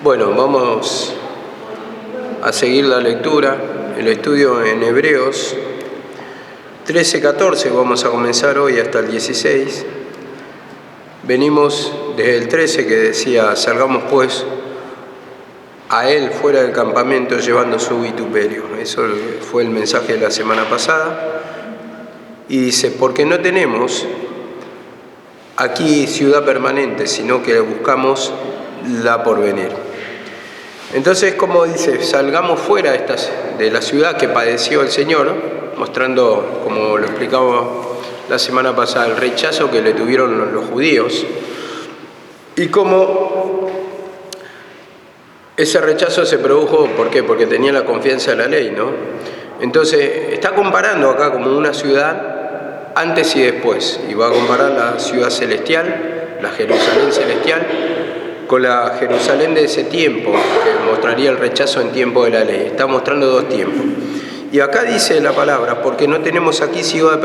Bueno, vamos a seguir la lectura, el estudio en Hebreos 13-14, vamos a comenzar hoy hasta el 16. Venimos desde el 13 que decía, salgamos pues a él fuera del campamento llevando su vituperio. Eso fue el mensaje de la semana pasada. Y dice, porque no tenemos aquí ciudad permanente, sino que buscamos la porvenir. Entonces, como dice, salgamos fuera de la ciudad que padeció el Señor, mostrando, como lo explicaba la semana pasada, el rechazo que le tuvieron los judíos, y cómo ese rechazo se produjo, ¿por qué? Porque tenía la confianza en la ley, ¿no? Entonces, está comparando acá como una ciudad antes y después, y va a comparar la ciudad celestial, la Jerusalén celestial, con la Jerusalén de ese tiempo, que mostraría el rechazo en tiempo de la ley. Está mostrando dos tiempos. Y acá dice la palabra, porque no tenemos aquí ciudad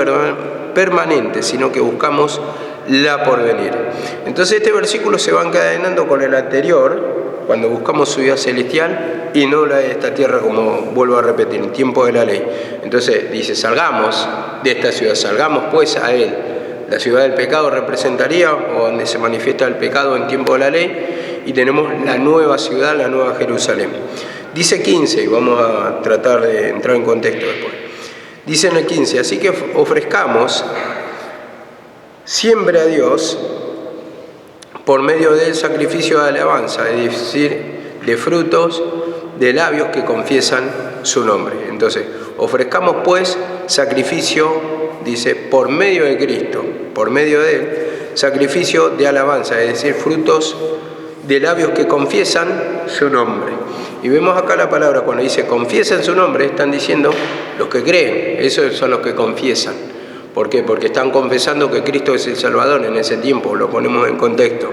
permanente, sino que buscamos la porvenir. Entonces este versículo se va encadenando con el anterior, cuando buscamos ciudad celestial y no la de esta tierra, como vuelvo a repetir, en tiempo de la ley. Entonces dice, salgamos de esta ciudad, salgamos pues a él. La ciudad del pecado representaría, o donde se manifiesta el pecado en tiempo de la ley, y tenemos la nueva ciudad, la nueva Jerusalén. Dice 15, y vamos a tratar de entrar en contexto después. Dice en el 15, así que ofrezcamos siempre a Dios por medio del sacrificio de alabanza, es decir, de frutos de labios que confiesan su nombre. Entonces, ofrezcamos pues sacrificio, dice, por medio de Cristo, por medio de él, sacrificio de alabanza, es decir, frutos de labios que confiesan su nombre. Y vemos acá la palabra, cuando dice confiesan su nombre, están diciendo los que creen, esos son los que confiesan. ¿Por qué? Porque están confesando que Cristo es el Salvador en ese tiempo, lo ponemos en contexto.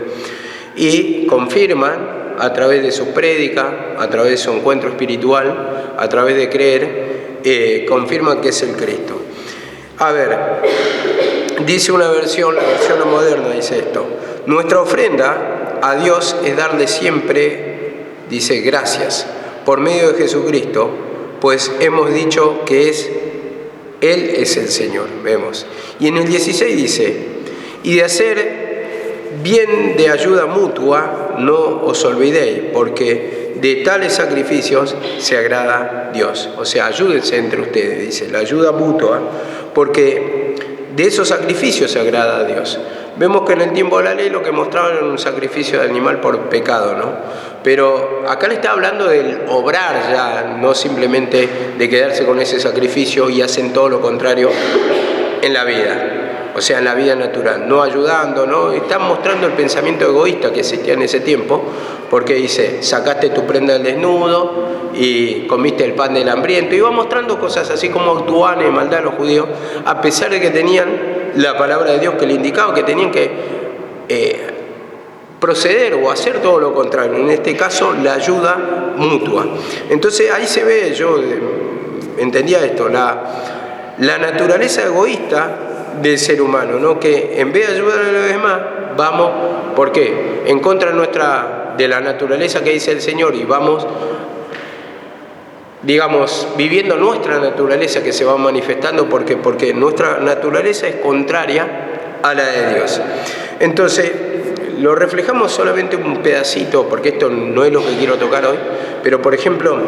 Y confirman a través de su prédica, a través de su encuentro espiritual, a través de creer, confirman que es el Cristo. A ver, dice una versión, la versión moderna dice esto: nuestra ofrenda a Dios es darle siempre, dice, gracias, por medio de Jesucristo, pues hemos dicho que Él es el Señor, vemos. Y en el 16 dice, y de hacer bien de ayuda mutua no os olvidéis, porque de tales sacrificios se agrada Dios. O sea, ayúdense entre ustedes, dice, la ayuda mutua, porque de esos sacrificios se agrada a Dios. Vemos que en el tiempo de la ley lo que mostraban era un sacrificio de animal por pecado, ¿no? Pero acá le está hablando del obrar ya, no simplemente de quedarse con ese sacrificio, y hacen todo lo contrario en la vida. O sea, en la vida natural, no ayudando, ¿no? Están mostrando el pensamiento egoísta que existía en ese tiempo, porque dice, sacaste tu prenda del desnudo y comiste el pan del hambriento, y va mostrando cosas así como actuaban en maldad a los judíos, a pesar de que tenían la palabra de Dios que le indicaba que tenían que proceder o hacer todo lo contrario, en este caso la ayuda mutua. Entonces ahí se ve, yo entendía esto, la naturaleza egoísta del ser humano, ¿no? Que en vez de ayudar a los demás, vamos, ¿por qué? En contra de la naturaleza que dice el Señor, y vamos, digamos, viviendo nuestra naturaleza que se va manifestando, porque nuestra naturaleza es contraria a la de Dios. Entonces, lo reflejamos solamente un pedacito, porque esto no es lo que quiero tocar hoy, pero por ejemplo,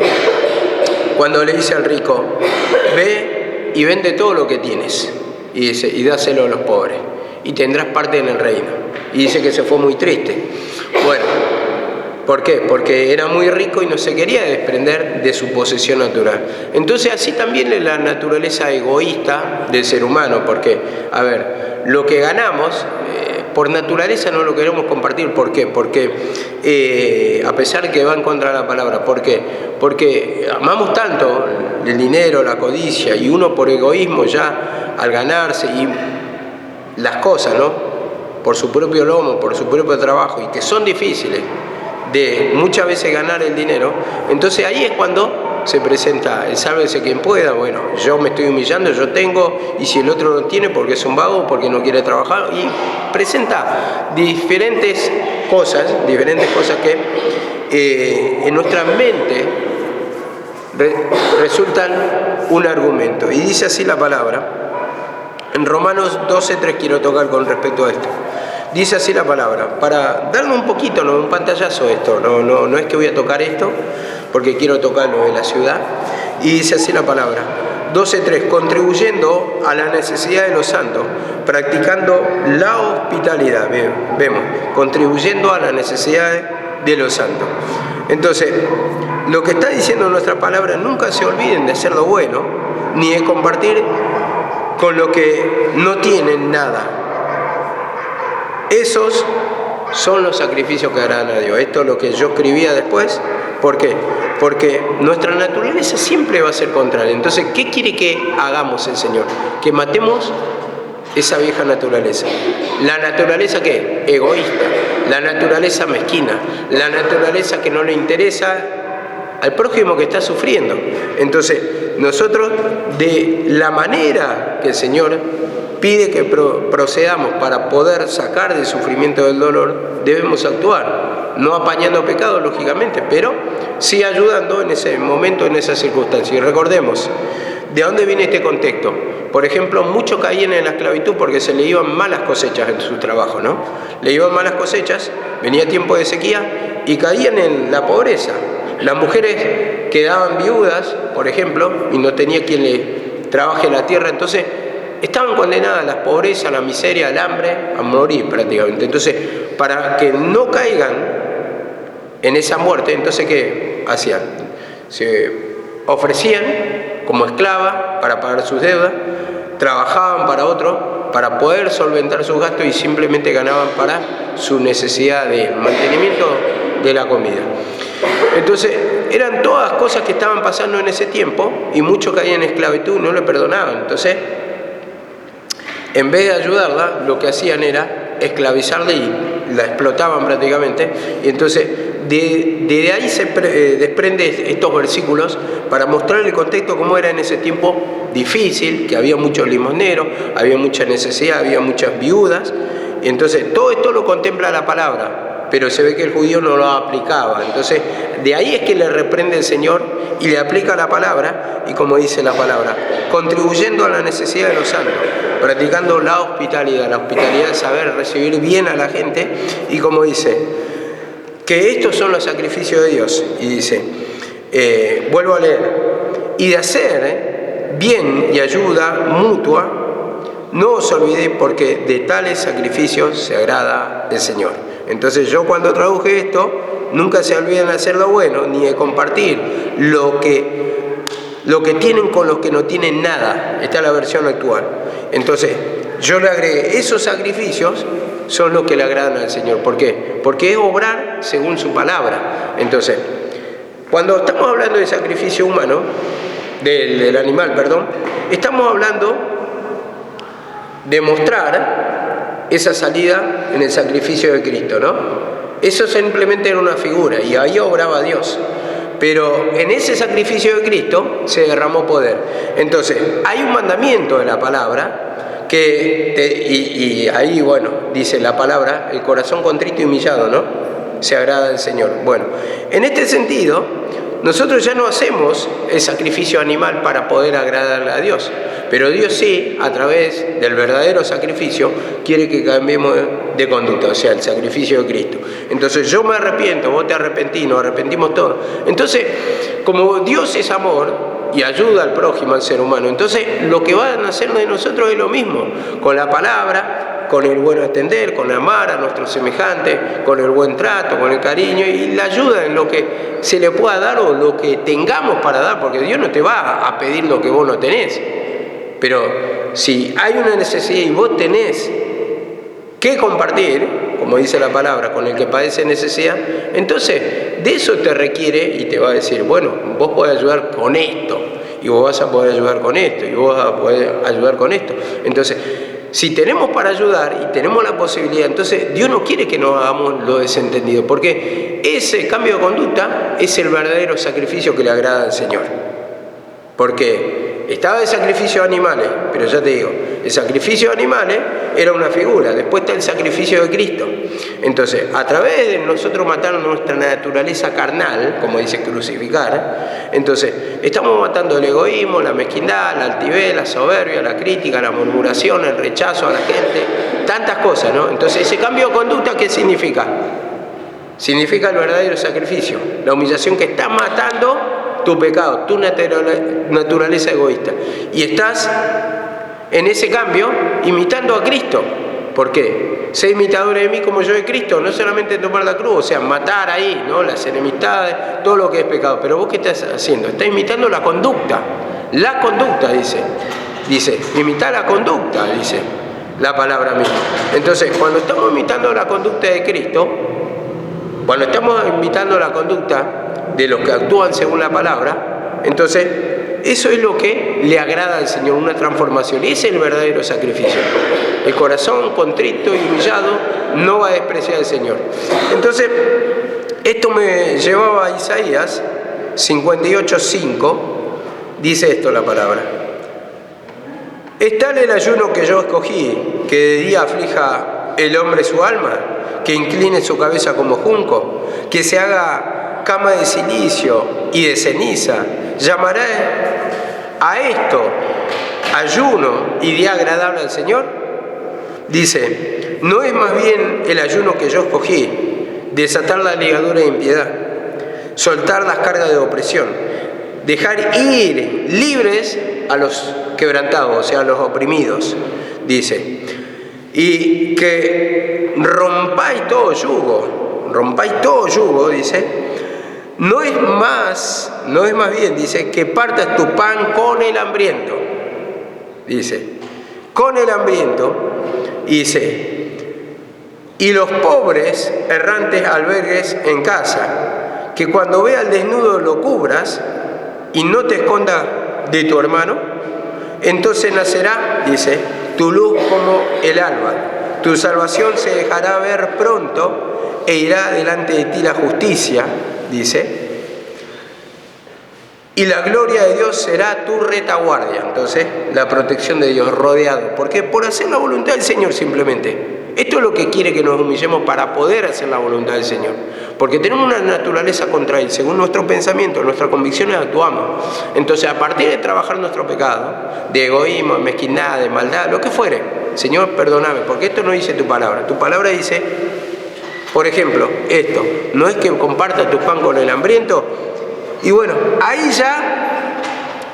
cuando le dice al rico, ve y vende todo lo que tienes, y dice, y dáselo a los pobres, y tendrás parte en el reino. Y dice que se fue muy triste. Bueno, ¿por qué? Porque era muy rico y no se quería desprender de su posesión natural. Entonces así también es la naturaleza egoísta del ser humano, porque, a ver, lo que ganamos, por naturaleza no lo queremos compartir. ¿Por qué? Porque, a pesar de que va en contra de la palabra, ¿por qué? Porque amamos tanto el dinero, la codicia, y uno por egoísmo ya, al ganarse y las cosas, ¿no? Por su propio lomo, por su propio trabajo, y que son difíciles de muchas veces ganar el dinero, entonces ahí es cuando se presenta el sálvese quien pueda. Bueno, yo me estoy humillando, yo tengo, y si el otro no tiene porque es un vago, porque no quiere trabajar, y presenta diferentes cosas en nuestra mente resultan un argumento. Y dice así la palabra. En Romanos 12:3 quiero tocar con respecto a esto. Dice así la palabra, para darle un poquito, no, un pantallazo a esto, no es que voy a tocar esto, porque quiero tocar lo de la ciudad. Y dice así la palabra, 12:3, contribuyendo a la necesidad de los santos, practicando la hospitalidad. Vemos, contribuyendo a la necesidad de los santos. Entonces, lo que está diciendo nuestra palabra, nunca se olviden de hacer lo bueno, ni de compartir con los que no tienen nada. Esos son los sacrificios que agradan a Dios. Esto es lo que yo escribía después. ¿Por qué? Porque nuestra naturaleza siempre va a ser contraria. Entonces, ¿qué quiere que hagamos el Señor? Que matemos esa vieja naturaleza. La naturaleza ¿qué? Egoísta. La naturaleza mezquina. La naturaleza que no le interesa al prójimo que está sufriendo. Entonces, nosotros, de la manera que el Señor pide que procedamos para poder sacar del sufrimiento del dolor, debemos actuar, no apañando pecados, lógicamente, pero sí ayudando en ese momento, en esa circunstancia. Y recordemos, ¿de dónde viene este contexto? Por ejemplo, muchos caían en la esclavitud porque se le iban malas cosechas en su trabajo, ¿no? Le iban malas cosechas, venía tiempo de sequía y caían en la pobreza. Las mujeres quedaban viudas, por ejemplo, y no tenía quien le trabaje la tierra, entonces estaban condenadas a la pobreza, a la miseria, al hambre, a morir prácticamente. Entonces, para que no caigan en esa muerte, entonces, ¿qué hacían? Se ofrecían como esclavas para pagar sus deudas, trabajaban para otro, para poder solventar sus gastos y simplemente ganaban para su necesidad de mantenimiento de la comida. Entonces, eran todas cosas que estaban pasando en ese tiempo y muchos caían en esclavitud y no le perdonaban. Entonces, en vez de ayudarla, lo que hacían era esclavizarla y la explotaban prácticamente. Y entonces, de ahí se desprenden estos versículos para mostrar el contexto cómo era en ese tiempo difícil, que había muchos limoneros, había mucha necesidad, había muchas viudas. Y entonces, todo esto lo contempla la palabra, pero se ve que el judío no lo aplicaba. Entonces, de ahí es que le reprende el Señor y le aplica la palabra, y como dice la palabra, contribuyendo a la necesidad de los santos, practicando la hospitalidad de saber recibir bien a la gente, y como dice, que estos son los sacrificios de Dios, y dice, vuelvo a leer, y de hacer bien y ayuda mutua, no os olvidéis porque de tales sacrificios se agrada el Señor. Entonces yo cuando traduje esto, nunca se olviden de hacer lo bueno, ni de compartir lo que tienen con los que no tienen nada. Esta es la versión actual. Entonces yo le agregué, esos sacrificios son los que le agradan al Señor. ¿Por qué? Porque es obrar según su palabra. Entonces, cuando estamos hablando de sacrificio humano, del animal, perdón, estamos hablando de mostrar esa salida en el sacrificio de Cristo, ¿no? Eso simplemente era una figura y ahí obraba Dios. Pero en ese sacrificio de Cristo se derramó poder. Entonces, hay un mandamiento de la palabra y ahí, bueno, dice la palabra, el corazón contrito y humillado, ¿no? Se agrada al Señor. Bueno, en este sentido, nosotros ya no hacemos el sacrificio animal para poder agradarle a Dios, pero Dios sí, a través del verdadero sacrificio, quiere que cambiemos de conducta, o sea, el sacrificio de Cristo. Entonces yo me arrepiento, vos te arrepentís, nos arrepentimos todos. Entonces, como Dios es amor y ayuda al prójimo, al ser humano, entonces lo que van a hacer de nosotros es lo mismo, con la palabra, con el buen atender, con amar a nuestros semejantes, con el buen trato, con el cariño y la ayuda en lo que se le pueda dar o lo que tengamos para dar, porque Dios no te va a pedir lo que vos no tenés. Pero si hay una necesidad y vos tenés que compartir, como dice la palabra, con el que padece necesidad, entonces de eso te requiere y te va a decir, bueno, vos podés ayudar con esto, y vos vas a poder ayudar con esto, y vos vas a poder ayudar con esto. Entonces, si tenemos para ayudar y tenemos la posibilidad, entonces Dios no quiere que nos hagamos lo desentendido, porque ese cambio de conducta es el verdadero sacrificio que le agrada al Señor. Porque estaba el sacrificio de animales, pero ya te digo, el sacrificio de animales era una figura, después está el sacrificio de Cristo. Entonces, a través de nosotros matar nuestra naturaleza carnal, como dice crucificar, entonces estamos matando el egoísmo, la mezquindad, la altivez, la soberbia, la crítica, la murmuración, el rechazo a la gente, tantas cosas, ¿no? Entonces, ese cambio de conducta, ¿qué significa? Significa el verdadero sacrificio, la humillación que está matando tu pecado, tu naturaleza egoísta. Y estás en ese cambio imitando a Cristo. ¿Por qué? Sé imitadores de mí como yo de Cristo, no solamente tomar la cruz, o sea, matar ahí, ¿no? Las enemistades, todo lo que es pecado. Pero vos, ¿qué estás haciendo? Estás imitando la conducta. La conducta, dice, imitar la conducta, dice la palabra misma. Entonces, cuando estamos imitando la conducta de Cristo, cuando estamos imitando la conducta de los que actúan según la palabra, entonces eso es lo que le agrada al Señor, una transformación. Y ese es el verdadero sacrificio. El corazón contrito y humillado no va a despreciar al Señor. Entonces, esto me llevaba a Isaías 58:5. Dice esto la palabra: ¿es tal el ayuno que yo escogí, que de día aflija el hombre su alma, que incline su cabeza como junco, que se haga cama de silicio y de ceniza? ¿Llamaré a esto ayuno y día agradable al Señor? Dice: ¿no es más bien el ayuno que yo escogí, desatar la ligadura de impiedad, soltar las cargas de opresión, dejar ir libres a los quebrantados, o sea, a los oprimidos? Dice, y que rompáis todo yugo, dice. No es más bien, dice, que partas tu pan con el hambriento. Dice, con el hambriento, dice, y los pobres errantes albergues en casa, que cuando vea al desnudo lo cubras y no te escondas de tu hermano, entonces nacerá, dice, tu luz como el alba, tu salvación se dejará ver pronto e irá delante de ti la justicia, dice, y la gloria de Dios será tu retaguardia. Entonces, la protección de Dios, rodeado. ¿Por qué? Por hacer la voluntad del Señor simplemente. Esto es lo que quiere que nos humillemos para poder hacer la voluntad del Señor. Porque tenemos una naturaleza contra Él. Según nuestros pensamientos, nuestras convicciones actuamos. Entonces, a partir de trabajar nuestro pecado, de egoísmo, de mezquindad, de maldad, lo que fuere, Señor, perdóname, porque esto no dice tu palabra. Tu palabra dice, por ejemplo, esto, no es que compartas tu pan con el hambriento. Y bueno, ahí ya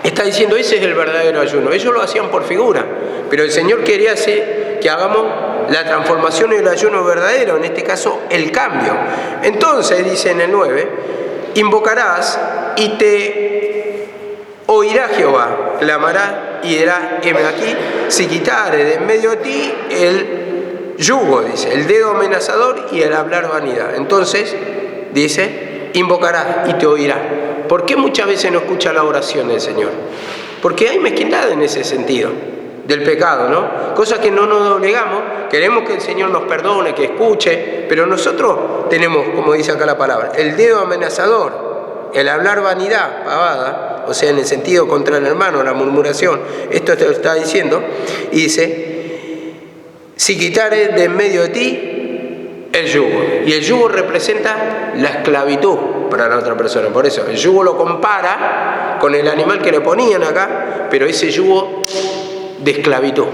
está diciendo, ese es el verdadero ayuno. Ellos lo hacían por figura, pero el Señor quería hacer que hagamos la transformación y el ayuno verdadero, en este caso el cambio. Entonces, dice en el 9, invocarás y te oirá Jehová, clamarás y dirás, heme aquí, si quitare de en medio de ti el yugo, dice, el dedo amenazador y el hablar vanidad. Entonces, dice, invocarás y te oirá. ¿Por qué muchas veces no escucha la oración del Señor? Porque hay mezquindad en ese sentido, del pecado, ¿no? Cosas que no nos doblegamos, queremos que el Señor nos perdone, que escuche, pero nosotros tenemos, como dice acá la palabra, el dedo amenazador, el hablar vanidad, pavada, o sea, en el sentido contra el hermano, la murmuración, esto te lo está diciendo, y dice, si quitares de en medio de ti el yugo, y el yugo representa la esclavitud para la otra persona. Por eso el yugo lo compara con el animal que le ponían acá, pero ese yugo de esclavitud.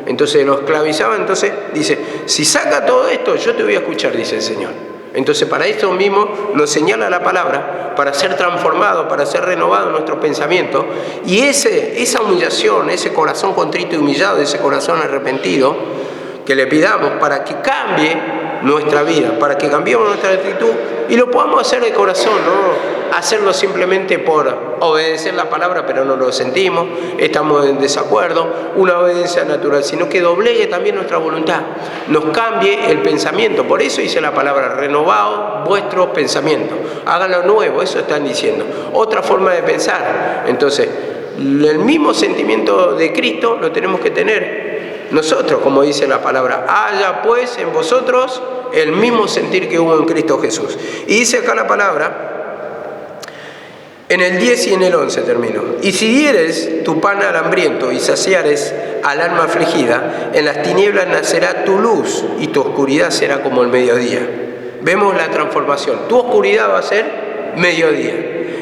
Entonces lo esclavizaba. Entonces dice, si saca todo esto, yo te voy a escuchar, dice el Señor. Entonces para esto mismo nos señala la palabra, para ser transformado, para ser renovado nuestro pensamiento. Y esa humillación, ese corazón contrito y humillado, ese corazón arrepentido, que le pidamos para que cambie nuestra vida, para que cambiemos nuestra actitud y lo podamos hacer de corazón, no hacerlo simplemente por obedecer la palabra, pero no lo sentimos, estamos en desacuerdo, una obediencia natural, sino que doblegue también nuestra voluntad, nos cambie el pensamiento. Por eso dice la palabra, renovaos vuestros pensamientos, háganlo nuevo, eso están diciendo, otra forma de pensar. Entonces, el mismo sentimiento de Cristo lo tenemos que tener nosotros, como dice la palabra, haya pues en vosotros el mismo sentir que hubo en Cristo Jesús. Y dice acá la palabra, En el 10 y en el 11 termino. Y si dieres tu pan al hambriento y saciares al alma afligida, en las tinieblas nacerá tu luz y tu oscuridad será como el mediodía. Vemos la transformación. Tu oscuridad va a ser mediodía.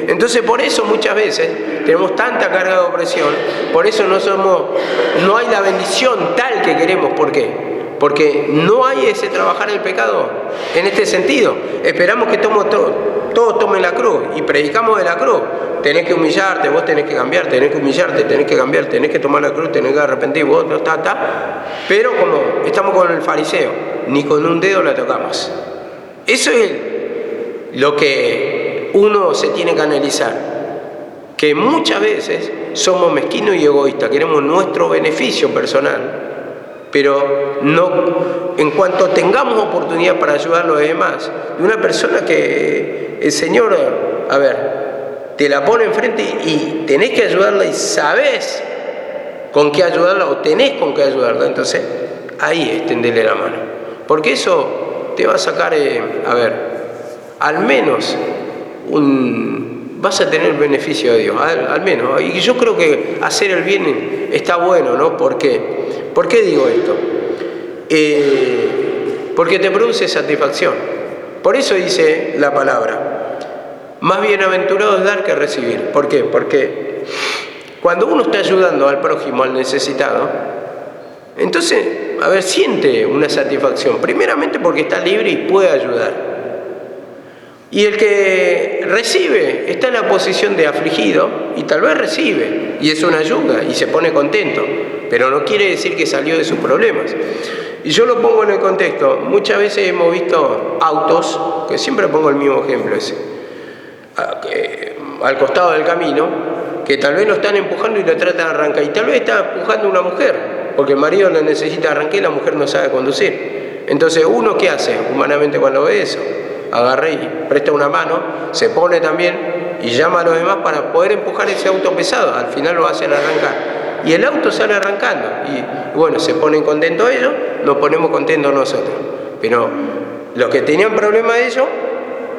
Entonces por eso muchas veces tenemos tanta carga de opresión, por eso no hay la bendición tal que queremos. ¿Por qué? Porque no hay ese trabajar el pecado en este sentido. Esperamos que todos tomen la cruz y predicamos de la cruz. Tenés que humillarte, vos tenés que cambiar, tenés que humillarte, tenés que cambiar, tenés que tomar la cruz, tenés que arrepentir, vos no Pero como estamos con el fariseo, ni con un dedo la tocamos. Eso es lo que uno se tiene que analizar. Que muchas veces somos mezquinos y egoístas, queremos nuestro beneficio personal. Pero no, en cuanto tengamos oportunidad para ayudar a los demás, de una persona que el Señor, te la pone enfrente y tenés que ayudarla y sabés con qué ayudarla o tenés con qué ayudarla, entonces ahí extenderle la mano. Porque eso te va a sacar, al menos vas a tener beneficio de Dios, al menos. Y yo creo que hacer el bien está bueno, ¿no? ¿Por qué? ¿Por qué digo esto? Porque te produce satisfacción. Por eso dice la palabra, más bienaventurado es dar que recibir. ¿Por qué? Porque cuando uno está ayudando al prójimo, al necesitado, entonces, siente una satisfacción. Primeramente porque está libre y puede ayudar. Y el que recibe está en la posición de afligido y tal vez recibe y es una ayuda y se pone contento, pero no quiere decir que salió de sus problemas. Y yo lo pongo en el contexto. Muchas veces hemos visto autos, que siempre pongo el mismo ejemplo ese, al costado del camino, que tal vez lo están empujando y lo tratan de arrancar. Y tal vez está empujando una mujer, porque el marido la necesita arrancar y la mujer no sabe conducir. Entonces, ¿uno qué hace humanamente cuando ve eso? Agarra y presta una mano, se pone también y llama a los demás para poder empujar ese auto pesado. Al final lo hacen arrancar. Y el auto sale arrancando. Y bueno, se ponen contentos ellos, nos ponemos contentos nosotros. Pero los que tenían problema de ellos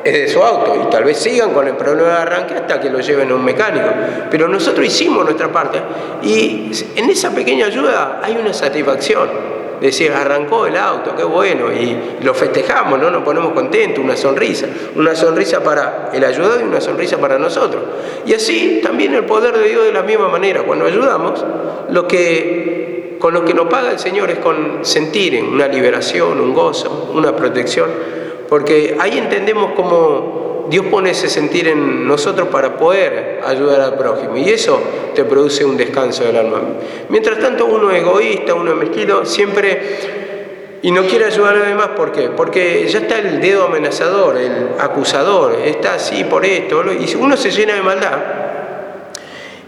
es de su auto. Y tal vez sigan con el problema de arranque hasta que lo lleven a un mecánico. Pero nosotros hicimos nuestra parte. Y en esa pequeña ayuda hay una satisfacción. Decir, arrancó el auto, qué bueno, y lo festejamos, ¿no? Nos ponemos contentos, una sonrisa para el ayudado y una sonrisa para nosotros. Y así también el poder de Dios de la misma manera. Cuando ayudamos, con lo que nos paga el Señor es con sentir una liberación, un gozo, una protección, porque ahí entendemos cómo Dios pone ese sentir en nosotros para poder ayudar al prójimo, y eso te produce un descanso del alma. Mientras tanto, uno es egoísta, uno es mezquino, siempre, y no quiere ayudar a los demás. ¿Por qué? Porque ya está el dedo amenazador, el acusador, está así por esto, y uno se llena de maldad.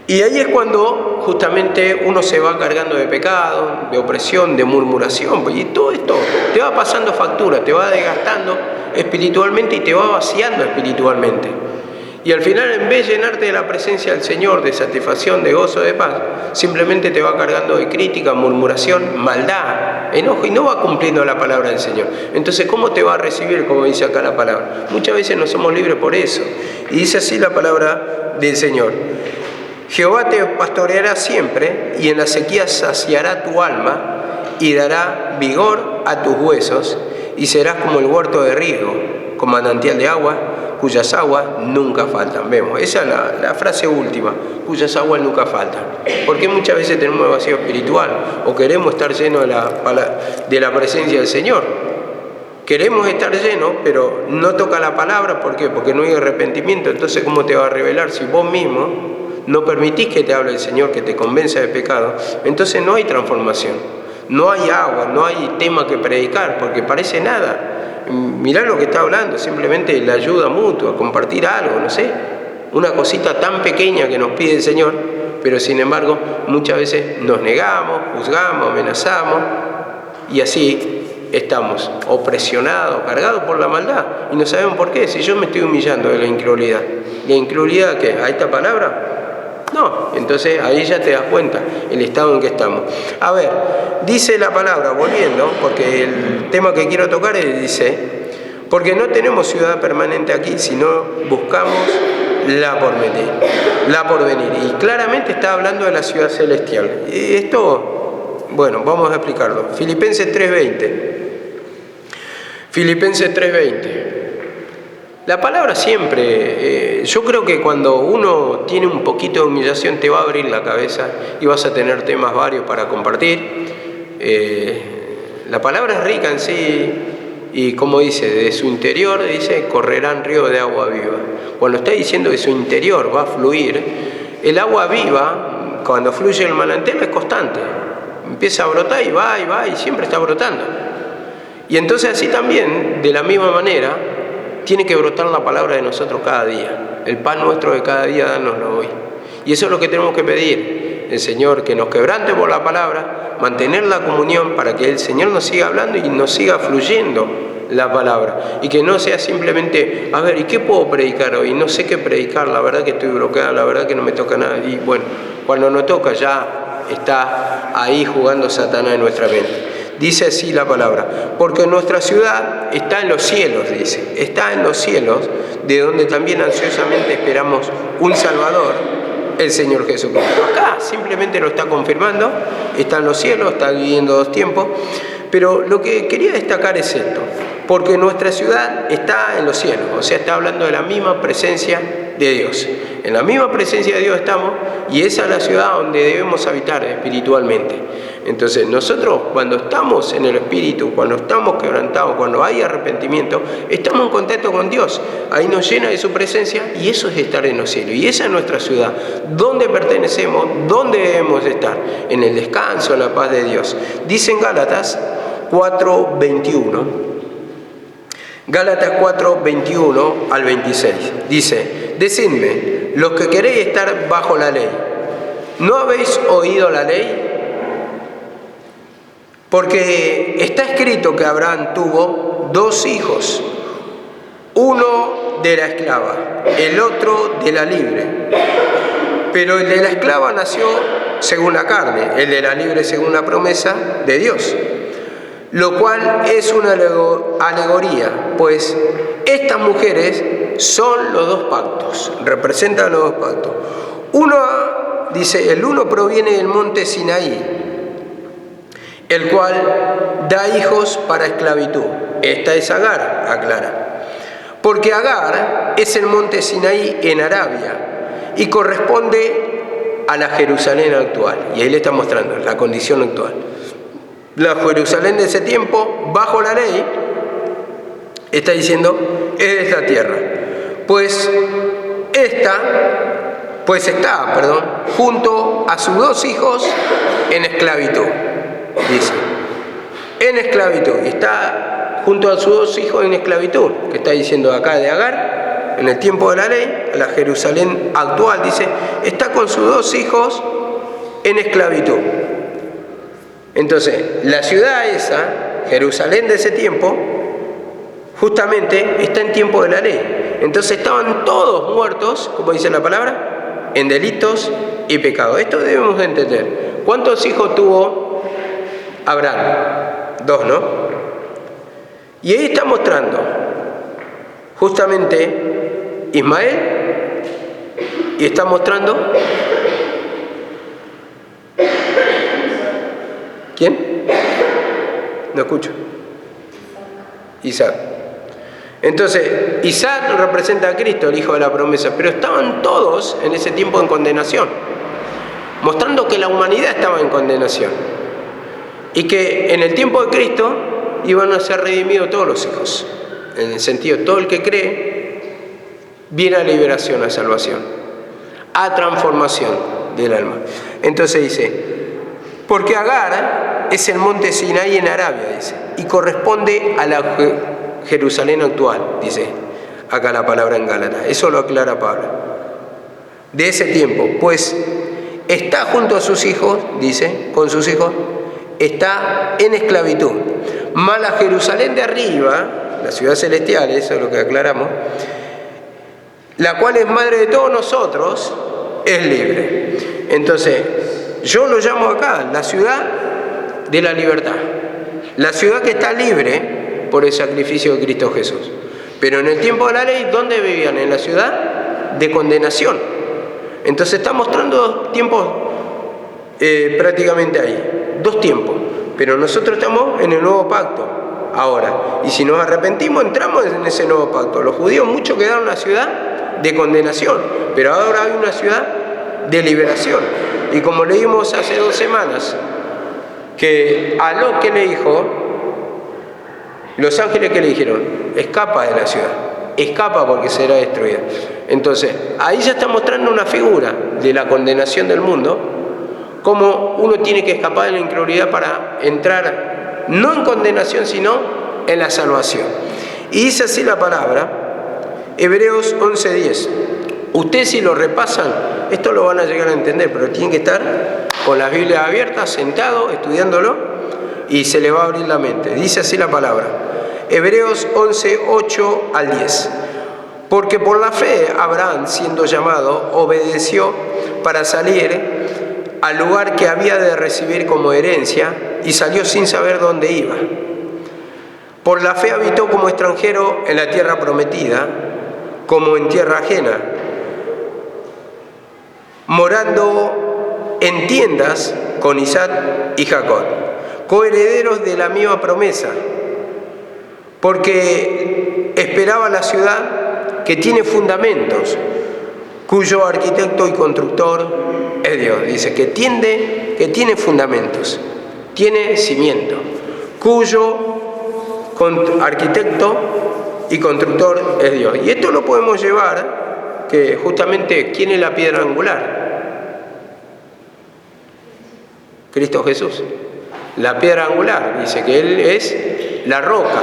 Y ahí es cuando justamente uno se va cargando de pecado, de opresión, de murmuración, y todo esto te va pasando factura, te va desgastando espiritualmente y te va vaciando espiritualmente. Y al final, en vez de llenarte de la presencia del Señor, de satisfacción, de gozo, de paz, simplemente te va cargando de crítica, murmuración, maldad, enojo, y no va cumpliendo la palabra del Señor. Entonces, ¿cómo te va a recibir, como dice acá la palabra? Muchas veces no somos libres por eso. Y dice así la palabra del Señor: Jehová te pastoreará siempre, y en la sequía saciará tu alma, y dará vigor a tus huesos, y serás como el huerto de riego, como manantial de agua, cuyas aguas nunca faltan. Vemos, esa es la frase última, cuyas aguas nunca faltan. Porque muchas veces tenemos un vacío espiritual, o queremos estar llenos de la presencia del Señor. Queremos estar llenos, pero no toca la palabra. ¿Por qué? Porque no hay arrepentimiento. Entonces, ¿cómo te va a revelar si vos mismo no permitís que te hable el Señor, que te convenza de pecado? Entonces no hay transformación. No hay agua, no hay tema que predicar, porque parece nada. Mirá lo que está hablando, simplemente la ayuda mutua, compartir algo, no sé, una cosita tan pequeña que nos pide el Señor, pero sin embargo muchas veces nos negamos, juzgamos, amenazamos, y así estamos opresionados, cargados por la maldad, y no sabemos por qué. Si yo me estoy humillando de la incredulidad, ¿la incredulidad qué? ¿A esta palabra? No, entonces ahí ya te das cuenta el estado en que estamos. Dice la palabra, volviendo, porque el tema que quiero tocar dice: porque no tenemos ciudad permanente aquí, sino buscamos la por venir. La por venir. Y claramente está hablando de la ciudad celestial. Y esto, bueno, vamos a explicarlo. Filipenses 3:20. Filipenses 3:20. La palabra siempre, yo creo que cuando uno tiene un poquito de humillación te va a abrir la cabeza y vas a tener temas varios para compartir. La palabra es rica en sí y como dice, de su interior, dice, correrán ríos de agua viva. Cuando está diciendo de su interior va a fluir, el agua viva, cuando fluye el manantial es constante. Empieza a brotar y va y siempre está brotando. Y entonces así también, de la misma manera, tiene que brotar la palabra de nosotros cada día. El pan nuestro de cada día, dánoslo hoy. Y eso es lo que tenemos que pedir. El Señor, que nos quebrante por la palabra, mantener la comunión para que el Señor nos siga hablando y nos siga fluyendo la palabra. Y que no sea simplemente, a ver, ¿y qué puedo predicar hoy? No sé qué predicar, la verdad que estoy bloqueada, la verdad que no me toca nada. Y bueno, cuando nos toca ya está ahí jugando Satanás en nuestra mente. Dice así la palabra, porque nuestra ciudad está en los cielos, dice, está en los cielos, de donde también ansiosamente esperamos un Salvador, el Señor Jesucristo. Acá simplemente lo está confirmando, está en los cielos, está viviendo dos tiempos, pero lo que quería destacar es esto, porque nuestra ciudad está en los cielos, o sea, está hablando de la misma presencia de Dios. En la misma presencia de Dios estamos y esa es la ciudad donde debemos habitar espiritualmente. Entonces nosotros cuando estamos en el Espíritu, cuando estamos quebrantados, cuando hay arrepentimiento, estamos en contacto con Dios. Ahí nos llena de su presencia y eso es estar en los cielos. Y esa es nuestra ciudad, donde pertenecemos, donde debemos estar, en el descanso, en la paz de Dios. Dice en Gálatas 4:21, Gálatas 4:21 al 26, dice, decidme, los que queréis estar bajo la ley, ¿no habéis oído la ley? Porque está escrito que Abraham tuvo dos hijos, uno de la esclava, el otro de la libre. Pero el de la esclava nació según la carne, el de la libre según la promesa de Dios. Lo cual es una alegoría, pues estas mujeres son los dos pactos, representan los dos pactos. Uno, dice, el uno proviene del monte Sinaí, el cual da hijos para esclavitud. Esta es Agar, aclara. Porque Agar es el monte Sinaí en Arabia y corresponde a la Jerusalén actual. Y ahí le está mostrando la condición actual. La Jerusalén de ese tiempo, bajo la ley, está diciendo, es de esta tierra. Pues está, junto a sus dos hijos en esclavitud. Dice, en esclavitud, y está junto a sus dos hijos en esclavitud, que está diciendo acá de Agar, en el tiempo de la ley, la Jerusalén actual, dice, está con sus dos hijos en esclavitud. Entonces, la ciudad esa, Jerusalén de ese tiempo, justamente está en tiempo de la ley. Entonces estaban todos muertos, como dice la palabra, en delitos y pecados. Esto debemos de entender. ¿Cuántos hijos tuvo Abraham? Dos, ¿no? Y ahí está mostrando justamente Ismael y está mostrando ¿quién? No escucho. Isaac. Entonces, Isaac representa a Cristo, el hijo de la promesa, pero estaban todos en ese tiempo en condenación, mostrando que la humanidad estaba en condenación y que en el tiempo de Cristo iban a ser redimidos todos los hijos. En el sentido, todo el que cree viene a liberación, a salvación, a transformación del alma. Entonces dice, porque Agar es el monte Sinaí en Arabia, dice, y corresponde a la Jerusalén actual, dice acá la palabra en Gálatas. Eso lo aclara Pablo. De ese tiempo, pues está junto a sus hijos, dice, con sus hijos, está en esclavitud. Mas la Jerusalén de arriba, la ciudad celestial, eso es lo que aclaramos, la cual es madre de todos nosotros, es libre. Entonces, yo lo llamo acá la ciudad de la libertad, la ciudad que está libre por el sacrificio de Cristo Jesús. Pero en el tiempo de la ley, ¿dónde vivían? En la ciudad de condenación. Entonces está mostrando dos tiempos prácticamente ahí, dos tiempos. Pero nosotros estamos en el nuevo pacto ahora. Y si nos arrepentimos, entramos en ese nuevo pacto. Los judíos muchos quedaron en una ciudad de condenación, pero ahora hay una ciudad de liberación. Y como leímos hace 2 semanas, que a Lot, que le dijo, los ángeles que le dijeron, escapa de la ciudad, escapa porque será destruida. Entonces, ahí ya está mostrando una figura de la condenación del mundo, cómo uno tiene que escapar de la incredulidad para entrar, no en condenación, sino en la salvación. Y dice así la palabra, Hebreos 11:10. Ustedes si lo repasan, esto lo van a llegar a entender, pero tienen que estar con las Biblias abiertas, sentados, estudiándolo, y se le va a abrir la mente. Dice así la palabra, Hebreos 11:8 al 10. Porque por la fe Abraham, siendo llamado, obedeció para salir al lugar que había de recibir como herencia y salió sin saber dónde iba. Por la fe habitó como extranjero en la tierra prometida, como en tierra ajena, morando en tiendas con Isaac y Jacob, coherederos de la misma promesa, porque esperaba la ciudad que tiene fundamentos, cuyo arquitecto y constructor es Dios. Dice que tiene fundamentos, tiene cimiento, cuyo arquitecto y constructor es Dios. Y esto lo podemos llevar, que justamente, ¿quién es la piedra angular? Cristo Jesús. La piedra angular, dice que Él es la roca.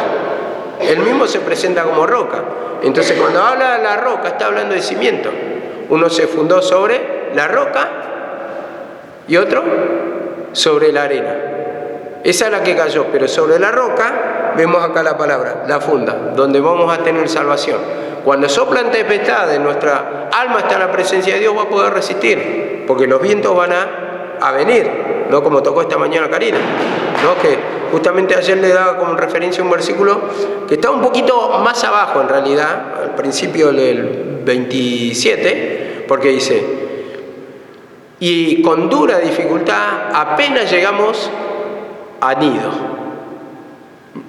Él mismo se presenta como roca. Entonces, cuando habla de la roca, está hablando de cimiento. Uno se fundó sobre la roca y otro sobre la arena. Esa es la que cayó, pero sobre la roca vemos acá la palabra, la funda, donde vamos a tener salvación. Cuando soplan tempestades, nuestra alma está en la presencia de Dios, va a poder resistir, porque los vientos van a venir, no como tocó esta mañana Karina, ¿no? Que justamente ayer le daba como referencia un versículo que está un poquito más abajo en realidad, al principio del 27, porque dice, y con dura dificultad apenas llegamos a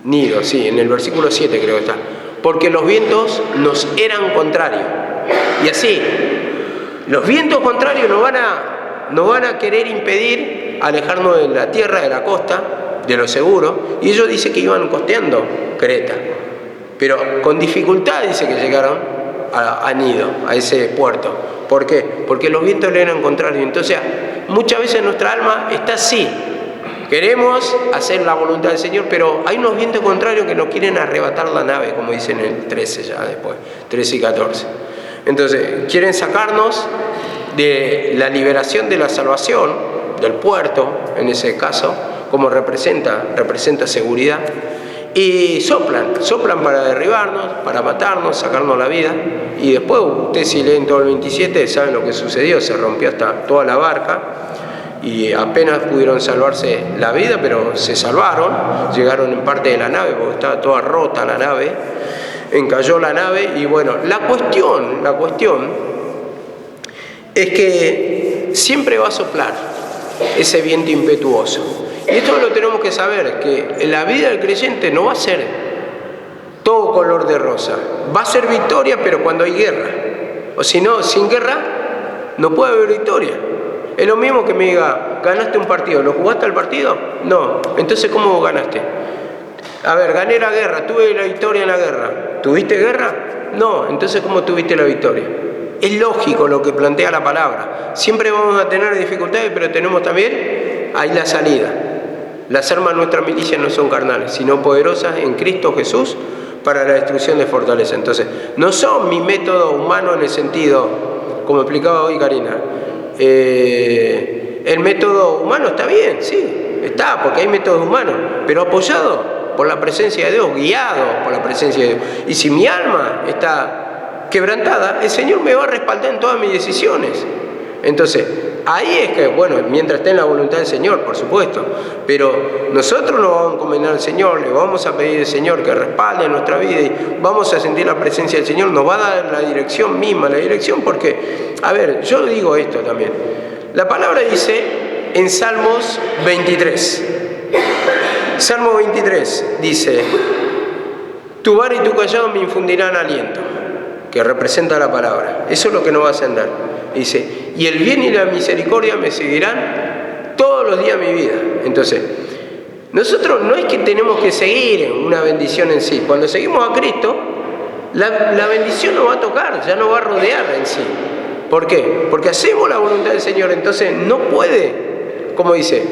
Nido, sí, en el versículo 7 creo que está, porque los vientos nos eran contrarios. Y así, los vientos contrarios nos van a querer impedir alejarnos de la tierra, de la costa, de lo seguro. Y ellos dicen que iban costeando Creta, pero con dificultad dice que llegaron a Nido, a ese puerto. ¿Por qué? Porque los vientos le eran contrarios. Entonces, muchas veces nuestra alma está así. Queremos hacer la voluntad del Señor, pero hay unos vientos contrarios que nos quieren arrebatar la nave, como dicen en el 13 ya después, 13 y 14. Entonces, quieren sacarnos de la liberación de la salvación, del puerto, en ese caso, como representa seguridad, y soplan para derribarnos, para matarnos, sacarnos la vida, y después, ustedes si leen todo el 27, saben lo que sucedió, se rompió hasta toda la barca, y apenas pudieron salvarse la vida, pero se salvaron, llegaron en parte de la nave, porque estaba toda rota la nave, encalló la nave, y bueno, la cuestión es que siempre va a soplar ese viento impetuoso. Y esto lo tenemos que saber, que en la vida del creyente no va a ser todo color de rosa, va a ser victoria, pero cuando hay guerra, o si no, sin guerra, no puede haber victoria. Es lo mismo que me diga, ganaste un partido, ¿lo jugaste al partido? No. Entonces, ¿cómo ganaste? A ver, gané la guerra, tuve la victoria en la guerra. ¿Tuviste guerra? No. Entonces, ¿cómo tuviste la victoria? Es lógico lo que plantea la palabra. Siempre vamos a tener dificultades, pero tenemos también ahí la salida. Las armas de nuestra milicia no son carnales, sino poderosas en Cristo Jesús para la destrucción de fortaleza. Entonces, no son mi método humano en el sentido, como explicaba hoy Karina, el método humano está bien, sí, está, porque hay métodos humanos, pero apoyado por la presencia de Dios, guiado por la presencia de Dios. Y si mi alma está quebrantada, el Señor me va a respaldar en todas mis decisiones. Entonces, ahí es que, bueno, mientras esté en la voluntad del Señor, por supuesto, pero nosotros nos vamos a encomendar al Señor, le vamos a pedir al Señor que respalde nuestra vida y vamos a sentir la presencia del Señor, nos va a dar la dirección misma, la dirección porque, a ver, yo digo esto también, la palabra dice en Salmos 23, Salmo 23 dice, tu vara y tu callado me infundirán aliento, que representa la palabra, eso es lo que nos va a hacer dar. Dice, y el bien y la misericordia me seguirán todos los días de mi vida. Entonces, nosotros no es que tenemos que seguir una bendición en sí. Cuando seguimos a Cristo, la bendición nos va a tocar, ya nos va a rodear en sí. ¿Por qué? Porque hacemos la voluntad del Señor. Entonces, no puede, como dice,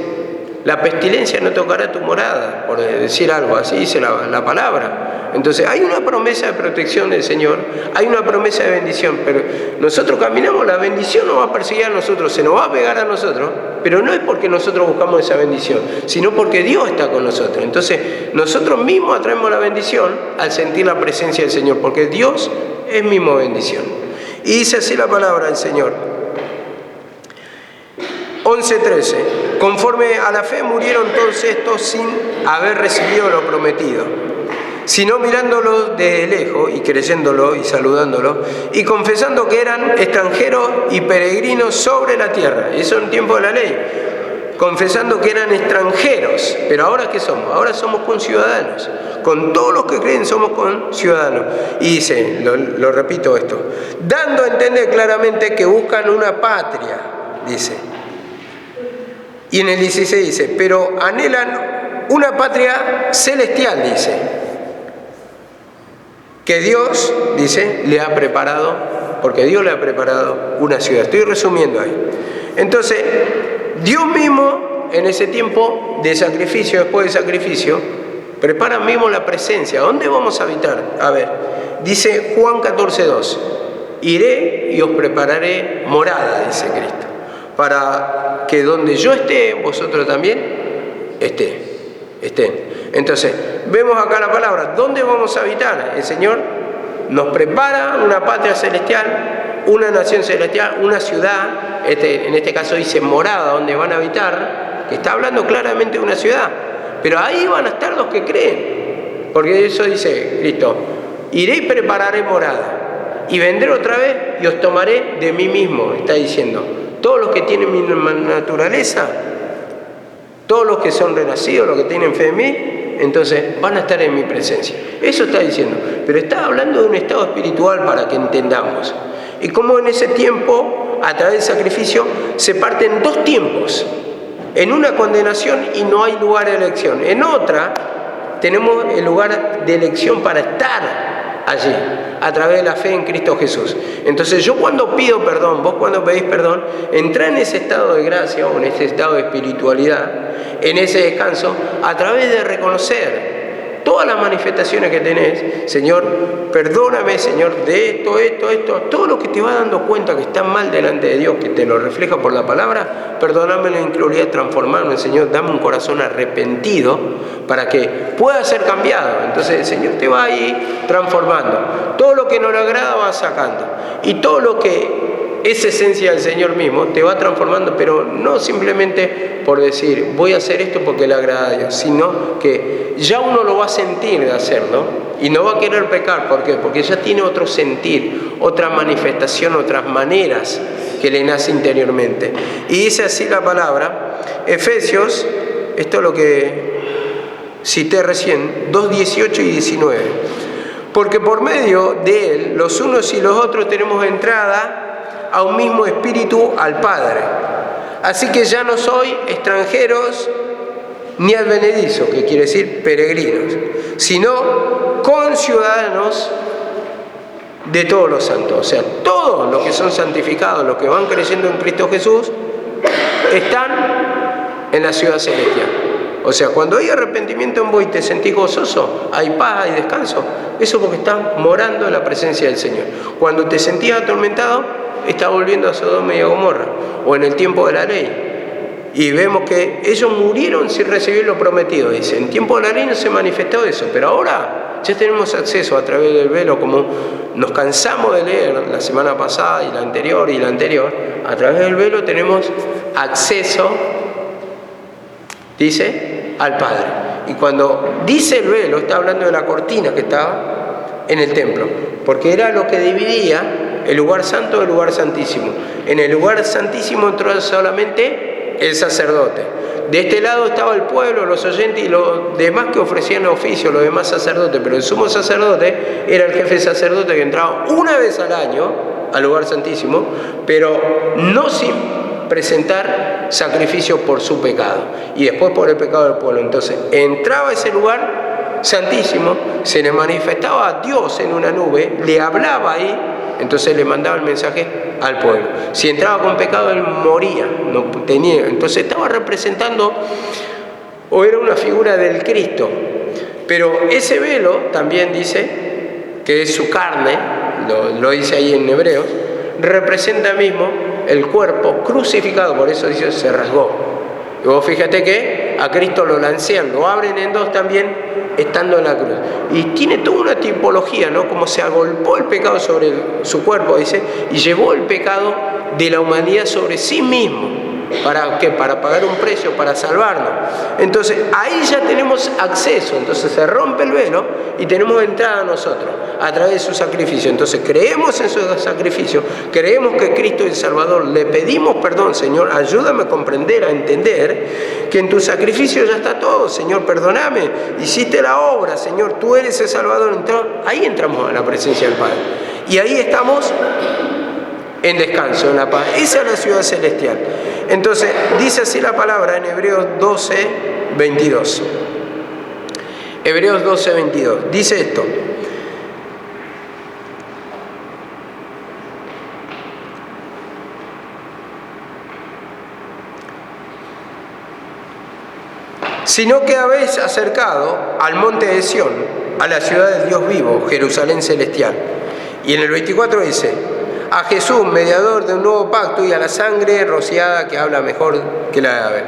la pestilencia no tocará tu morada, por decir algo, así dice la palabra. Entonces hay una promesa de protección del Señor, hay una promesa de bendición, pero nosotros caminamos, la bendición nos va a perseguir a nosotros, se nos va a pegar a nosotros, pero no es porque nosotros buscamos esa bendición, sino porque Dios está con nosotros. Entonces nosotros mismos atraemos la bendición al sentir la presencia del Señor, porque Dios es mismo bendición. Y dice así la palabra del Señor. 11:13. Conforme a la fe murieron todos estos sin haber recibido lo prometido, sino mirándolo de lejos y creyéndolo y saludándolo y confesando que eran extranjeros y peregrinos sobre la tierra. Eso en tiempo de la ley. Confesando que eran extranjeros. Pero ahora ¿qué somos? Ahora somos conciudadanos. Con todos los que creen somos conciudadanos. Y dice, lo repito esto, dando a entender claramente que buscan una patria, dice. Y en el 16 dice, pero anhelan una patria celestial, dice, que Dios, dice, le ha preparado, porque Dios le ha preparado una ciudad. Estoy resumiendo ahí. Entonces, Dios mismo, en ese tiempo de sacrificio, después del sacrificio, prepara mismo la presencia. ¿Dónde vamos a habitar? A ver, dice Juan 14:2, iré y os prepararé morada, dice Cristo, para que donde yo esté, vosotros también estén. Entonces, vemos acá la palabra, ¿dónde vamos a habitar? El Señor nos prepara una patria celestial, una nación celestial, una ciudad, en este caso dice morada, donde van a habitar, que está hablando claramente de una ciudad, pero ahí van a estar los que creen, porque eso dice Cristo, iré y prepararé morada, y vendré otra vez y os tomaré de mí mismo, está diciendo. Todos los que tienen mi naturaleza, todos los que son renacidos, los que tienen fe en mí, entonces van a estar en mi presencia. Eso está diciendo, pero está hablando de un estado espiritual para que entendamos. Y como en ese tiempo, a través del sacrificio, se parten dos tiempos. En una condenación y no hay lugar de elección. En otra, tenemos el lugar de elección para estar allí, a través de la fe en Cristo Jesús. Entonces yo cuando pido perdón, vos cuando pedís perdón, entrá en ese estado de gracia o en ese estado de espiritualidad, en ese descanso, a través de reconocer todas las manifestaciones que tenés. Señor, perdóname, Señor, de esto, todo lo que te va dando cuenta que está mal delante de Dios, que te lo refleja por la palabra, perdóname la incredulidad, transformarme, Señor, dame un corazón arrepentido para que pueda ser cambiado. Entonces el Señor te va ahí transformando. Todo lo que no le agrada va sacando. Y todo lo que es esencia del Señor mismo te va transformando, pero no simplemente por decir voy a hacer esto porque le agrada a Dios, sino que ya uno lo va a sentir de hacerlo y no va a querer pecar. ¿Por qué? Porque ya tiene otro sentir, otra manifestación, otras maneras que le nace interiormente. Y dice así la palabra, Efesios, esto es lo que cité recién, 2:18 y 19. Porque por medio de Él, los unos y los otros tenemos entrada a un mismo espíritu al Padre. Así que ya no soy extranjeros ni advenedizos, que quiere decir peregrinos, sino conciudadanos de todos los santos. O sea, todos los que son santificados, los que van creyendo en Cristo Jesús, están en la ciudad celestial. O sea, cuando hay arrepentimiento en vos y te sentís gozoso, hay paz, hay descanso, eso porque estás morando en la presencia del Señor. Cuando te sentías atormentado, estás volviendo a Sodoma y a Gomorra, o en el tiempo de la ley. Y vemos que ellos murieron sin recibir lo prometido, dice. En tiempo de la ley no se manifestó eso, pero ahora ya tenemos acceso a través del velo, como nos cansamos de leer la semana pasada y la anterior, a través del velo tenemos acceso, dice, al Padre. Y cuando dice el velo, está hablando de la cortina que estaba en el templo, porque era lo que dividía el lugar santo del lugar santísimo. En el lugar santísimo entró solamente el sacerdote. De este lado estaba el pueblo, los oyentes y los demás que ofrecían oficio, los demás sacerdotes, pero el sumo sacerdote era el jefe sacerdote que entraba una vez al año al lugar santísimo, pero no sin presentar sacrificio por su pecado y después por el pecado del pueblo. Entonces entraba a ese lugar santísimo, se le manifestaba a Dios en una nube, le hablaba ahí, entonces le mandaba el mensaje al pueblo. Si entraba con pecado, él moría, no tenía. Entonces estaba representando, o era una figura del Cristo. Pero ese velo también dice que es su carne, lo dice ahí en Hebreos, representa mismo el cuerpo crucificado, por eso dice se rasgó. Y vos fíjate que a Cristo lo lancean, lo abren en dos también, estando en la cruz. Y tiene toda una tipología, ¿no? Como se agolpó el pecado sobre su cuerpo, dice, y llevó el pecado de la humanidad sobre sí mismo. ¿Para qué? Para pagar un precio, para salvarnos. Entonces, ahí ya tenemos acceso. Entonces se rompe el velo y tenemos entrada nosotros a través de su sacrificio. Entonces creemos en su sacrificio, creemos que Cristo es el Salvador, le pedimos perdón, Señor, ayúdame a comprender, a entender que en tu sacrificio ya está todo, Señor, perdóname, hiciste la obra, Señor, tú eres el Salvador. Entonces, ahí entramos a la presencia del Padre. Y ahí estamos en descanso, en la paz. Esa es la ciudad celestial. Entonces, dice así la palabra en Hebreos 12, 22. Hebreos 12, 22. Dice esto. Sino que habéis acercado al monte de Sión, a la ciudad del Dios vivo, Jerusalén celestial. Y en el 24 dice, a Jesús, mediador de un nuevo pacto, y a la sangre rociada que habla mejor que la de Abel.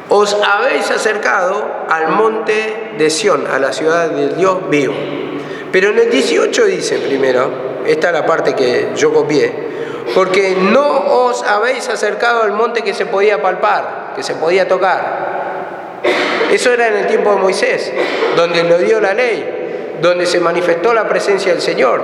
Os habéis acercado al monte de Sión, a la ciudad del Dios vivo. Pero en el 18 dice primero, esta es la parte que yo copié, porque no os habéis acercado al monte que se podía palpar, que se podía tocar. Eso era en el tiempo de Moisés, donde le dio la ley, donde se manifestó la presencia del Señor,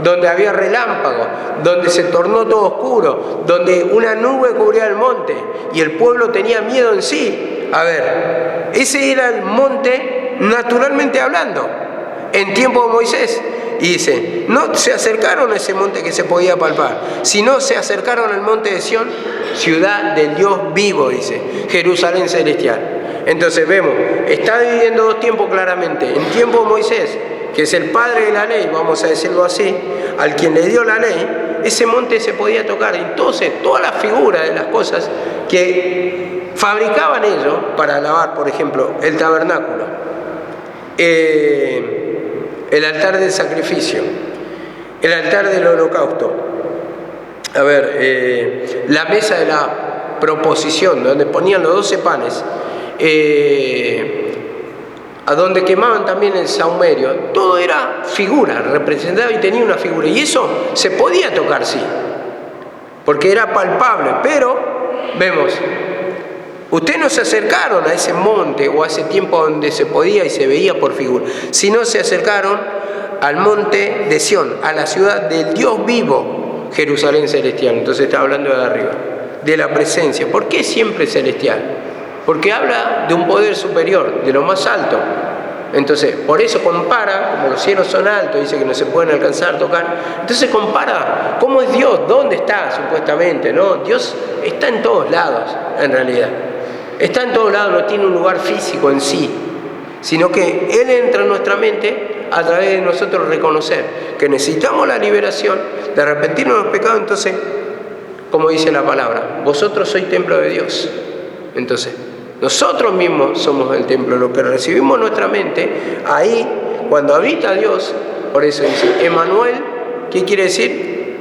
donde había relámpagos, donde se tornó todo oscuro, donde una nube cubría el monte y el pueblo tenía miedo en sí. A ver, ese era el monte naturalmente hablando, en tiempo de Moisés. Y dice, no se acercaron a ese monte que se podía palpar, sino se acercaron al monte de Sión, ciudad del Dios vivo, dice, Jerusalén celestial. Entonces vemos, está dividiendo dos tiempos claramente. En tiempo de Moisés, que es el padre de la ley, vamos a decirlo así, al quien le dio la ley, ese monte se podía tocar. Entonces, todas las figuras de las cosas que fabricaban ellos para alabar, por ejemplo, el tabernáculo, el altar del sacrificio, el altar del holocausto, a ver, la mesa de la proposición, donde ponían los 12 panes, a donde quemaban también el sahumerio, todo era figura, representaba y tenía una figura, y eso se podía tocar, sí, porque era palpable, pero vemos, ustedes no se acercaron a ese monte o a ese tiempo donde se podía y se veía por figura, sino se acercaron al monte de Sión, a la ciudad del Dios vivo, Jerusalén celestial. Entonces está hablando de arriba, de la presencia. ¿Por qué siempre celestial? Porque habla de un poder superior, de lo más alto. Entonces, por eso compara, como los cielos son altos, dice que no se pueden alcanzar, tocar. Entonces compara cómo es Dios, dónde está supuestamente, ¿no? Dios está en todos lados, en realidad. Está en todos lados, no tiene un lugar físico en sí, sino que Él entra en nuestra mente a través de nosotros reconocer que necesitamos la liberación, de arrepentirnos de los pecados. Entonces, como dice la palabra, vosotros sois templo de Dios. Entonces, nosotros mismos somos el templo, lo que recibimos en nuestra mente, ahí, cuando habita Dios, por eso dice, Emmanuel, ¿qué quiere decir?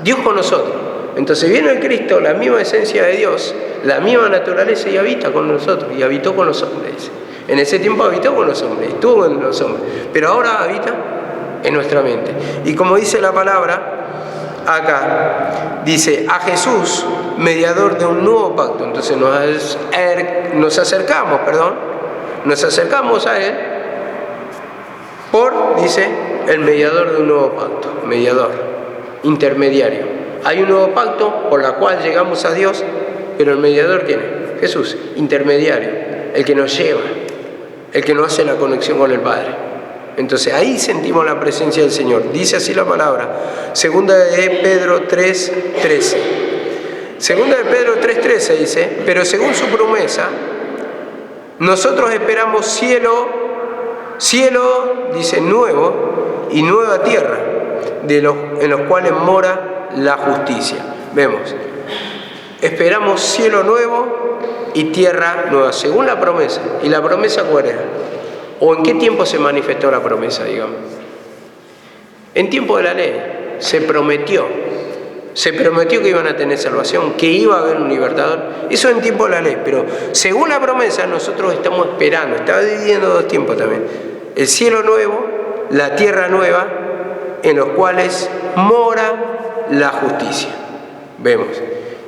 Dios con nosotros. Entonces viene el Cristo, la misma esencia de Dios, la misma naturaleza, y habita con nosotros, y habitó con los hombres, dice. En ese tiempo habitó con los hombres, estuvo en los hombres, pero ahora habita en nuestra mente. Y como dice la palabra acá, dice a Jesús, mediador de un nuevo pacto. Entonces nos acercamos a Él por, dice, el mediador de un nuevo pacto, mediador, intermediario. Hay un nuevo pacto por la cual llegamos a Dios, pero el mediador, ¿quién es? Jesús, intermediario, el que nos lleva, el que nos hace la conexión con el Padre. Entonces ahí sentimos la presencia del Señor. Dice así la palabra, segunda de Pedro 3:13. Segunda de Pedro 3:13 dice, pero según su promesa, nosotros esperamos cielo, dice, nuevo y nueva tierra, en los cuales mora la justicia. Vemos, esperamos cielo nuevo y tierra nueva, según la promesa. ¿Y la promesa cuál era? ¿O en qué tiempo se manifestó la promesa, digamos? En tiempo de la ley se prometió que iban a tener salvación, que iba a haber un libertador. Eso en tiempo de la ley, pero según la promesa nosotros estamos esperando, estaba dividiendo dos tiempos también. El cielo nuevo, la tierra nueva, en los cuales mora la justicia. Vemos.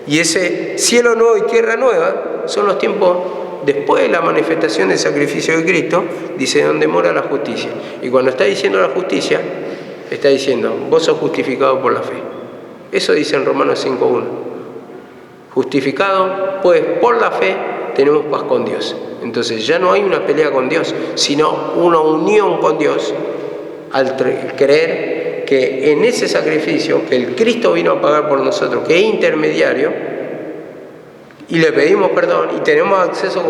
Y ese cielo nuevo y tierra nueva son los tiempos después de la manifestación del sacrificio de Cristo, dice donde mora la justicia. Y cuando está diciendo la justicia, está diciendo, vos sos justificado por la fe. Eso dice en Romanos 5:1. Justificado, pues por la fe tenemos paz con Dios. Entonces ya no hay una pelea con Dios, sino una unión con Dios al creer que en ese sacrificio que el Cristo vino a pagar por nosotros, que es intermediario, y le pedimos perdón y tenemos acceso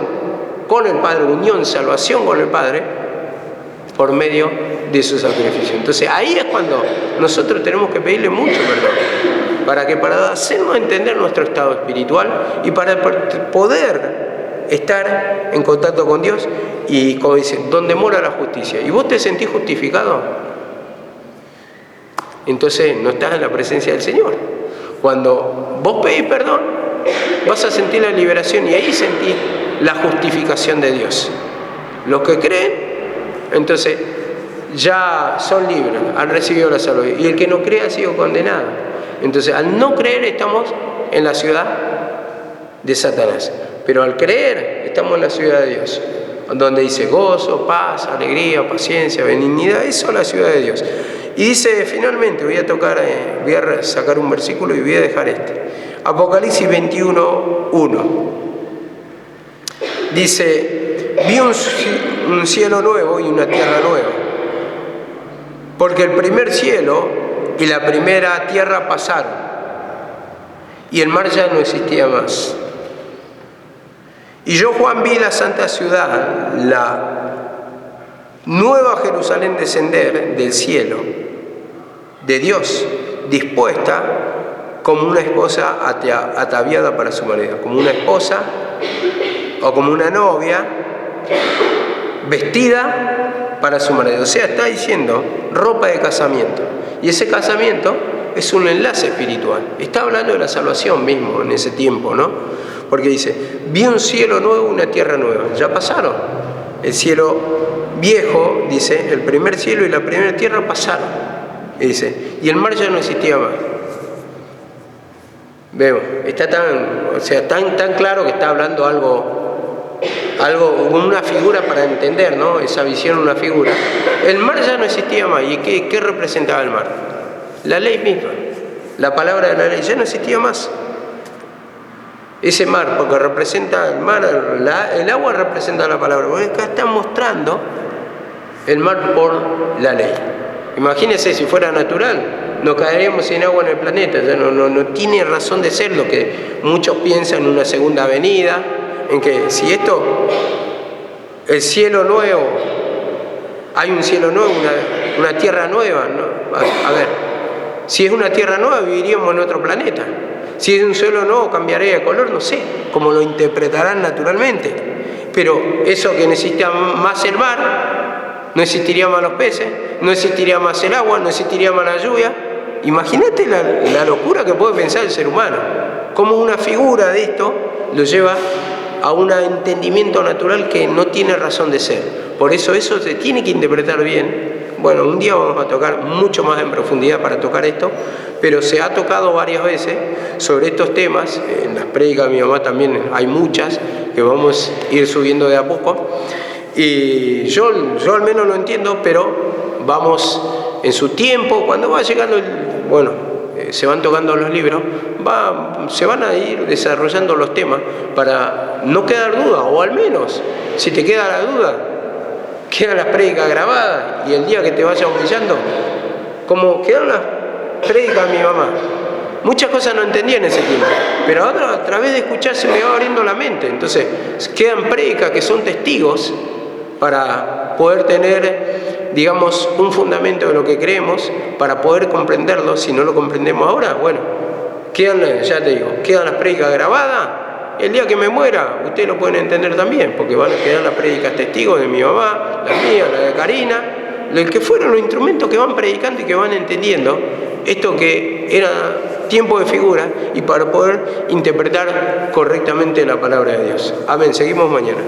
con el Padre, unión, salvación con el Padre, por medio de su sacrificio. Entonces ahí es cuando nosotros tenemos que pedirle mucho perdón, para hacernos entender nuestro estado espiritual y para poder estar en contacto con Dios y, como dice, donde mora la justicia. ¿Y vos te sentís justificado? Entonces no estás en la presencia del Señor. Cuando vos pedís perdón, vas a sentir la liberación y ahí sentís la justificación de Dios. Los que creen, entonces ya son libres, han recibido la salvación. Y el que no cree ha sido condenado. Entonces al no creer estamos en la ciudad de Satanás. Pero al creer estamos en la ciudad de Dios, donde dice gozo, paz, alegría, paciencia, benignidad. Eso es la ciudad de Dios. Y dice, finalmente, voy a sacar un versículo y voy a dejar este. Apocalipsis 21:1. Dice, vi un cielo nuevo y una tierra nueva, porque el primer cielo y la primera tierra pasaron, y el mar ya no existía más. Y yo, Juan, vi la santa ciudad, la nueva Jerusalén, descender del cielo de Dios, dispuesta como una esposa ataviada para su marido, como una esposa o como una novia vestida para su marido. O sea, está diciendo ropa de casamiento. Y ese casamiento es un enlace espiritual. Está hablando de la salvación mismo en ese tiempo, ¿no? Porque dice, vi un cielo nuevo y una tierra nueva. Ya pasaron. El cielo viejo, dice, el primer cielo y la primera tierra pasaron. Y dice, y el mar ya no existía más. Vemos, está tan claro que está hablando algo, una figura para entender, ¿no? Esa visión, una figura. El mar ya no existía más. ¿Y qué representaba el mar? La ley misma. La palabra de la ley ya no existía más. Ese mar, porque representa el mar, el agua representa la palabra. Porque acá está mostrando el mar por la ley. Imagínense si fuera natural, nos caeríamos sin agua en el planeta. Ya no tiene razón de ser lo que muchos piensan en una segunda venida, en que si el cielo nuevo, hay un cielo nuevo, una tierra nueva, ¿no? A ver, si es una tierra nueva viviríamos en otro planeta. Si es un cielo nuevo cambiaría de color, no sé, como lo interpretarán naturalmente. Pero eso que necesita más el mar, no existiría más los peces, no existiría más el agua, no existiría más la lluvia. Imagínate la locura que puede pensar el ser humano. Cómo una figura de esto lo lleva a un entendimiento natural que no tiene razón de ser. Por eso se tiene que interpretar bien. Bueno, un día vamos a tocar mucho más en profundidad para tocar esto, pero se ha tocado varias veces sobre estos temas. En las prédicas de mi mamá también hay muchas que vamos a ir subiendo de a poco. Y yo al menos lo entiendo, pero vamos en su tiempo, cuando va llegando se van tocando los libros, se van a ir desarrollando los temas para no quedar duda, o al menos, si te queda la duda, quedan las prédicas grabadas, y el día que te vaya humillando, como quedaron las prédicas de mi mamá. Muchas cosas no entendía en ese tiempo, pero ahora a través de escuchar se me va abriendo la mente. Entonces quedan prédicas que son testigos para poder tener, digamos, un fundamento de lo que creemos, para poder comprenderlo. Si no lo comprendemos ahora, bueno, quedan las prédicas grabadas. El día que me muera, ustedes lo pueden entender también, porque van a quedar las prédicas testigos de mi mamá, la mía, la de Karina, el que fueron los instrumentos que van predicando y que van entendiendo esto que era tiempo de figura, y para poder interpretar correctamente la palabra de Dios. Amén. Seguimos mañana.